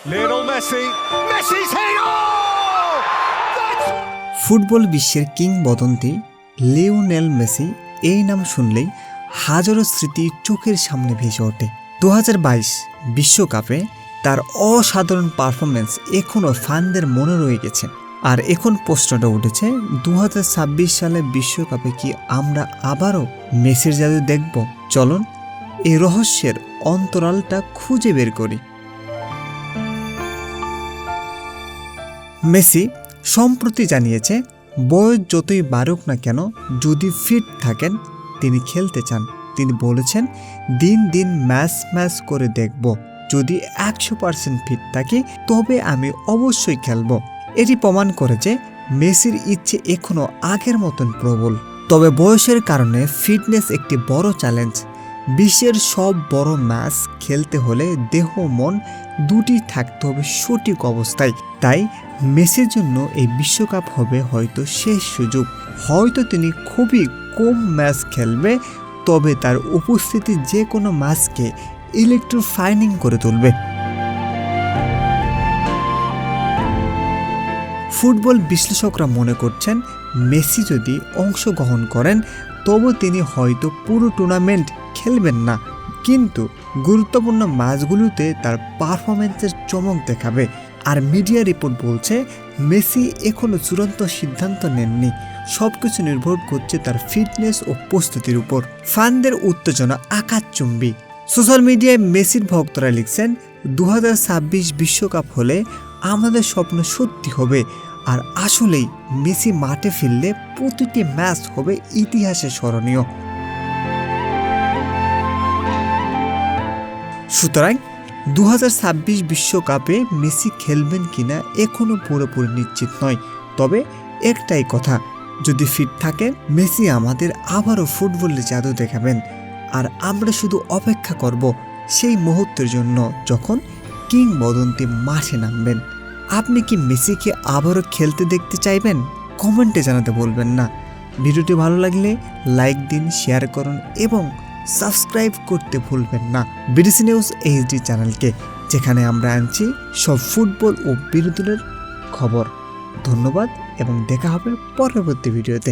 Lionel Messi. Messi's hit! Oh! Football বিশ্বের কিংবদন্তি Lionel Messi এই নাম শুনলেই হাজারো স্মৃতি চোখের সামনে ভেসে ওঠে। 2022 বিশ্বকাপে তার অসাধারণ পারফরমেন্স এখনও ফ্যানদের মনে রয়ে গেছে। আর এখন প্রশ্নটা উঠেছে 2026 সালে বিশ্বকাপে কি আমরা আবারও মেসির জাদু দেখব? চলুন এই রহস্যের অন্তরালটা খুঁজে বের করি। মেসি সম্প্রতি জানিয়েছে বয়স যতই বাড়ুক না কেন যদি ফিট থাকেন তিনি খেলতে চান। তিনি বলেছেন দিন দিন ম্যাচ করে দেখব, যদি 100% ফিট থাকি তবে আমি অবশ্যই খেলব। এটি প্রমাণ করেছে মেসির ইচ্ছে এখনও আগের মতন প্রবল। তবে বয়সের কারণে ফিটনেস একটি বড় চ্যালেঞ্জ। বিশ্বের সব বড় ম্যাচ খেলতে হলে দেহ মন দুটি থাকতে হবে সঠিক অবস্থায়। তাই মেসির জন্য এই বিশ্বকাপ হবে হয়তো শেষ সুযোগ। হয়তো তিনি খুবই কম ম্যাচ খেলবে, তবে তার উপস্থিতি যে কোনো ম্যাচকে ইলেকট্রিফাইং করে তুলবে। ফুটবল বিশ্লেষকরা মনে করছেন মেসি যদি অংশগ্রহণ করেন তবে তিনি হয়তো পুরো টুর্নামেন্ট খেলবেন না, কিন্তু গুরুত্বপূর্ণ ম্যাচগুলোতে তার পারফরমেন্সের চমক দেখাবে। আর মিডিয়া রিপোর্ট বলছে মেসি এখনও চূড়ান্ত সিদ্ধান্ত নেননি, সবকিছু নির্ভর করছে তার ফিটনেস ও প্রস্তুতির উপর। ফ্যানদের উত্তেজনা আকাশচুম্বী। সোশ্যাল মিডিয়ায় মেসির ভক্তরা লিখছেন 2026 বিশ্বকাপ হলে আমাদের স্বপ্ন সত্যি হবে। আর আসলেই মেসি মাঠে ফিরলে প্রতিটি ম্যাচ হবে ইতিহাসে স্মরণীয়। সুতরাং 2026 বিশ্বকাপে মেসি খেলবেন কিনা এখনও পুরোপুরি নিশ্চিত নয়। তবে একটাই কথা, যদি ফিট থাকেন মেসি আমাদের আবারও ফুটবলের জাদু দেখাবেন। আর আমরা শুধু অপেক্ষা করব সেই মুহূর্তের জন্য যখন কিংবদন্তি মাঠে নামবেন। আপনি কি মেসিকে আবারও খেলতে দেখতে চাইবেন? কমেন্টে জানাতে বলবেন না। ভিডিওটি ভালো লাগলে লাইক দিন, শেয়ার করুন এবং সাবস্ক্রাইব করতে ভুলবেন না বিডিসি নিউজ এইচডি চ্যানেলকে, যেখানে আমরা আনছি সব ফুটবল ও বিনোদনের খবর। ধন্যবাদ এবং দেখা হবে পরবর্তী ভিডিওতে।